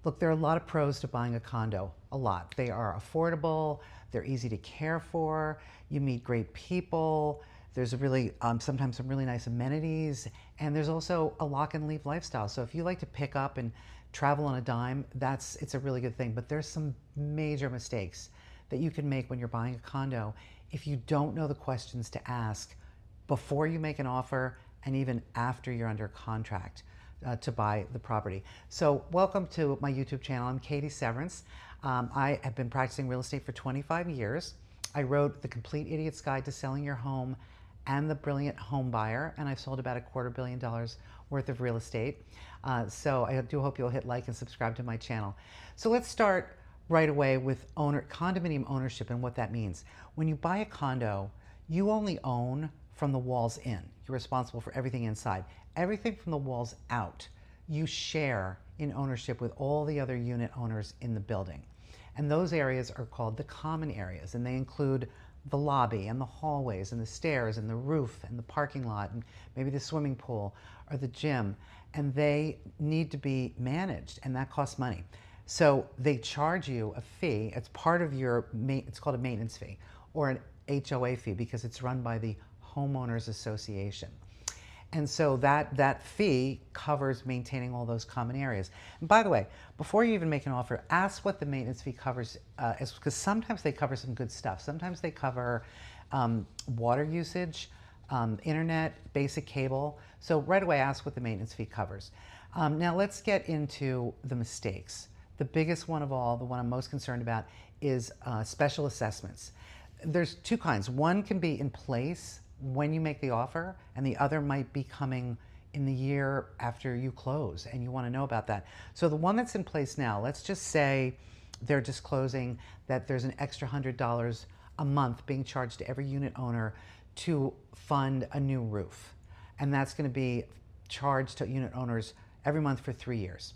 Look, there are a lot of pros to buying a condo, a lot. They are affordable, they're easy to care for, you meet great people, there's sometimes some really nice amenities, and there's also a lock and leave lifestyle. So if you like to pick up and travel on a dime, it's a really good thing. But there's some major mistakes that you can make when you're buying a condo if you don't know the questions to ask before you make an offer and even after you're under contract to buy the property. So welcome to my YouTube channel. I'm Katie Severance. I have been practicing real estate for 25 years. I wrote The Complete Idiot's Guide to Selling Your Home and The Brilliant Home Buyer, and I've sold about $250 million worth of real estate. So I do hope you'll hit like and subscribe to my channel. So let's start right away with condominium ownership and what that means. When you buy a condo, you only own from the walls in. You're responsible for everything inside. Everything from the walls out, you share in ownership with all the other unit owners in the building. And those areas are called the common areas, and they include the lobby and the hallways and the stairs and the roof and the parking lot and maybe the swimming pool or the gym. And they need to be managed, and that costs money. So they charge you a fee. It's part of it's called a maintenance fee or an HOA fee because it's run by the Homeowners Association. And so that fee covers maintaining all those common areas. And by the way, before you even make an offer, ask what the maintenance fee covers, because sometimes they cover some good stuff. Sometimes they cover water usage, internet, basic cable. So right away, ask what the maintenance fee covers. Now let's get into the mistakes. The biggest one of all, the one I'm most concerned about, is special assessments. There's two kinds. One can be in place when you make the offer, and the other might be coming in the year after you close, and you want to know about that. So the one that's in place now, let's just say they're disclosing that there's an extra $100 a month being charged to every unit owner to fund a new roof. And that's going to be charged to unit owners every month for 3 years.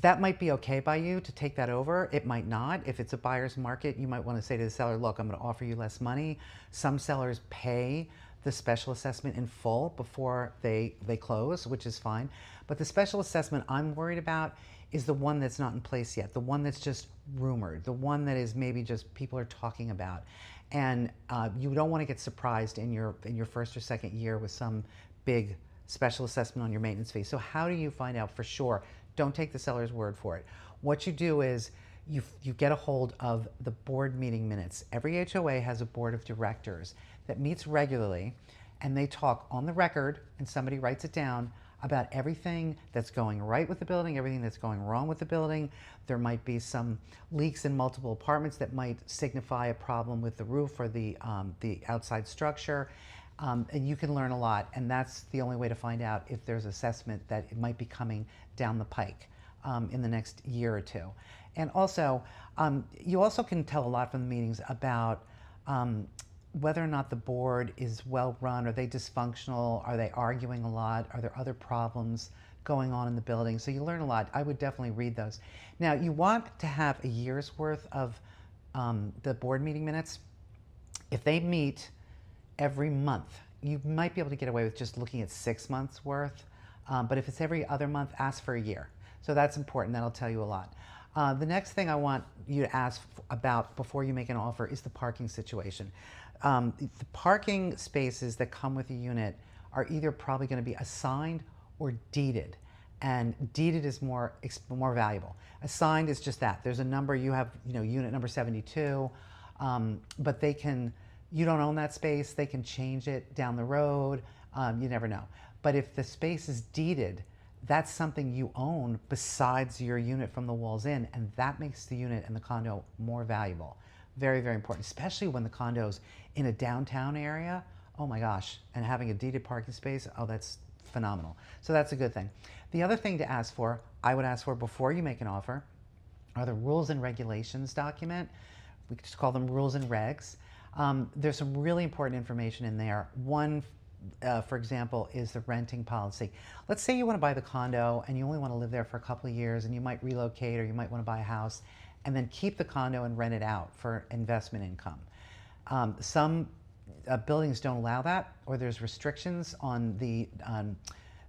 That might be okay by you to take that over. It might not. If it's a buyer's market, you might want to say to the seller, look, I'm going to offer you less money. Some sellers pay the special assessment in full before they close, which is fine. But the special assessment I'm worried about is the one that's not in place yet, the one that's just rumored, the one that is maybe just people are talking about. And you don't want to get surprised in your first or second year with some big special assessment on your maintenance fee. So how do you find out for sure? Don't take the seller's word for it. What you do is you get a hold of the board meeting minutes. Every HOA has a board of directors that meets regularly, and they talk on the record, and somebody writes it down about everything that's going right with the building, everything that's going wrong with the building. There might be some leaks in multiple apartments that might signify a problem with the roof or the outside structure. And you can learn a lot, and that's the only way to find out if there's assessment that it might be coming down the pike in the next year or two. And also, you also can tell a lot from the meetings about whether or not the board is well run. Are they dysfunctional? Are they arguing a lot? Are there other problems going on in the building? So you learn a lot. I would definitely read those. Now, you want to have a year's worth of the board meeting minutes. If they meet every month, you might be able to get away with just looking at 6 months worth. But if it's every other month, ask for a year. So that's important. That'll tell you a lot. The next thing I want you to ask about before you make an offer is the parking situation. The parking spaces that come with a unit are either probably going to be assigned or deeded. And deeded is more valuable. Assigned is just that. There's a number, you have unit number 72, but you don't own that space. They can change it down the road. You never know. But if the space is deeded, that's something you own besides your unit from the walls in, and that makes the unit and the condo more valuable. Very, very important, especially when the condo's in a downtown area. Oh my gosh, and having a deeded parking space, oh, that's phenomenal. So that's a good thing. The other thing to ask for, I would ask for before you make an offer, are the rules and regulations document. We could just call them rules and regs. There's some really important information in there. One, for example, is the renting policy. Let's say you want to buy the condo and you only want to live there for a couple of years, and you might relocate or you might want to buy a house and then keep the condo and rent it out for investment income. Some buildings don't allow that, or there's restrictions on the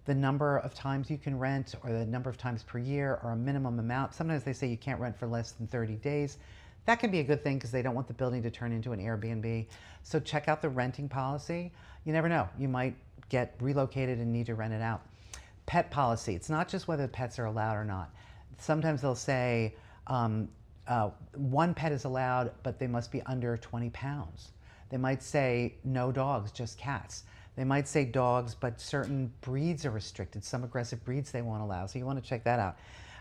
the number of times you can rent or the number of times per year or a minimum amount. Sometimes they say you can't rent for less than 30 days. That can be a good thing because they don't want the building to turn into an Airbnb. So check out the renting policy. You never know. You might get relocated and need to rent it out. Pet policy. It's not just whether pets are allowed or not. Sometimes they'll say one pet is allowed, but they must be under 20 pounds. They might say no dogs, just cats. They might say dogs, but certain breeds are restricted. Some aggressive breeds they won't allow. So you want to check that out.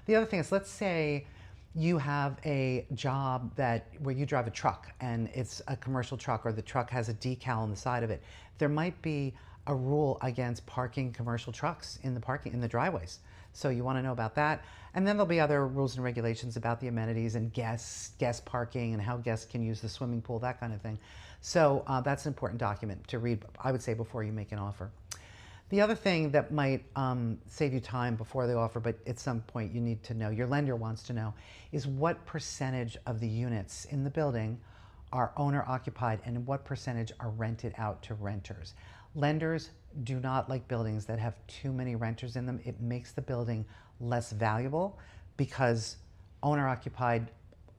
The other thing is, let's say you have a job where you drive a truck and it's a commercial truck, or the truck has a decal on the side of it. There might be a rule against parking commercial trucks in the driveways. So you want to know about that. And then there'll be other rules and regulations about the amenities and guest parking and how guests can use the swimming pool, that kind of thing. So that's an important document to read, I would say, before you make an offer. The other thing that might save you time before the offer, but at some point you need to know, your lender wants to know, is what percentage of the units in the building are owner occupied and what percentage are rented out to renters. Lenders do not like buildings that have too many renters in them. It makes the building less valuable because owner occupied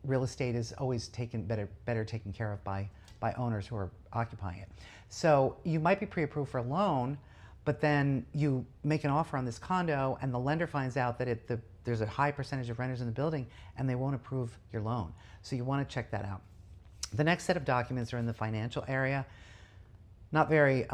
real estate is always better taken care of by owners who are occupying it. So you might be pre-approved for a loan, but then you make an offer on this condo and the lender finds out that there's a high percentage of renters in the building and they won't approve your loan. So you want to check that out. The next set of documents are in the financial area. Not very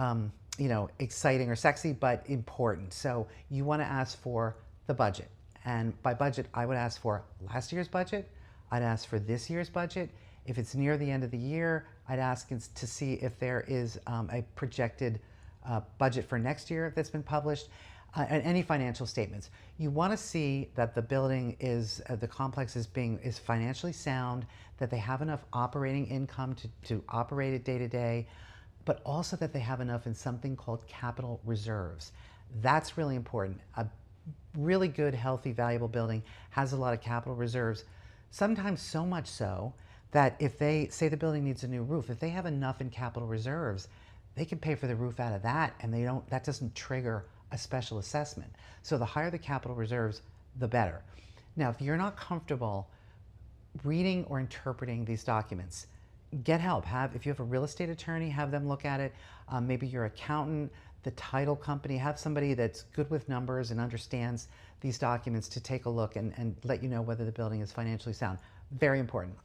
exciting or sexy, but important. So you want to ask for the budget. And by budget, I would ask for last year's budget. I'd ask for this year's budget. If it's near the end of the year, I'd ask to see if there is a projected budget for next year that's been published, and any financial statements. You want to see that the building the complex is financially sound, that they have enough operating income to operate it day to day, but also that they have enough in something called capital reserves. That's really important. A really good, healthy, valuable building has a lot of capital reserves, sometimes so much so that if they say the building needs a new roof, if they have enough in capital reserves, they can pay for the roof out of that, and that doesn't trigger a special assessment. So the higher the capital reserves, the better. Now, if you're not comfortable reading or interpreting these documents, get help. If you have a real estate attorney, have them look at it. Maybe your accountant, the title company, have somebody that's good with numbers and understands these documents to take a look and let you know whether the building is financially sound. Very important.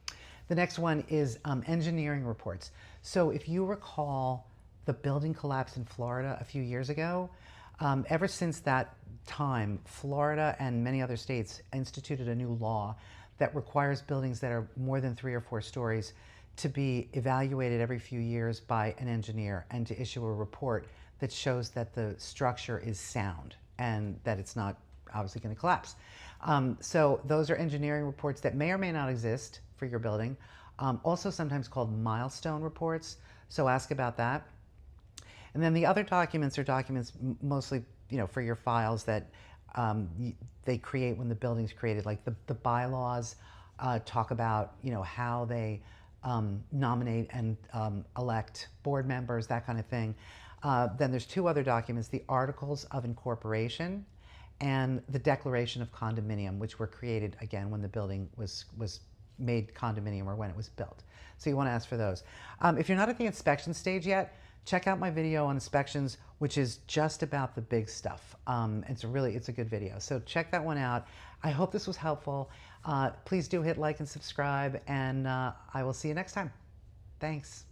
The next one is engineering reports. So if you recall the building collapse in Florida a few years ago, ever since that time, Florida and many other states instituted a new law that requires buildings that are more than 3 or 4 stories to be evaluated every few years by an engineer and to issue a report that shows that the structure is sound and that it's not obviously going to collapse. So those are engineering reports that may or may not exist for your building, also sometimes called milestone reports, so ask about that. And then the other documents are documents mostly for your files that they create when the building's created, like the bylaws talk about how they nominate and elect board members, that kind of thing. Then there's 2 other documents, the Articles of Incorporation and the Declaration of Condominium, which were created again when the building was made condominium or when it was built. So you want to ask for those. If you're not at the inspection stage yet, check out my video on inspections, which is just about the big stuff. It's a good video. So check that one out. I hope this was helpful. Please do hit like and subscribe, and I will see you next time. Thanks.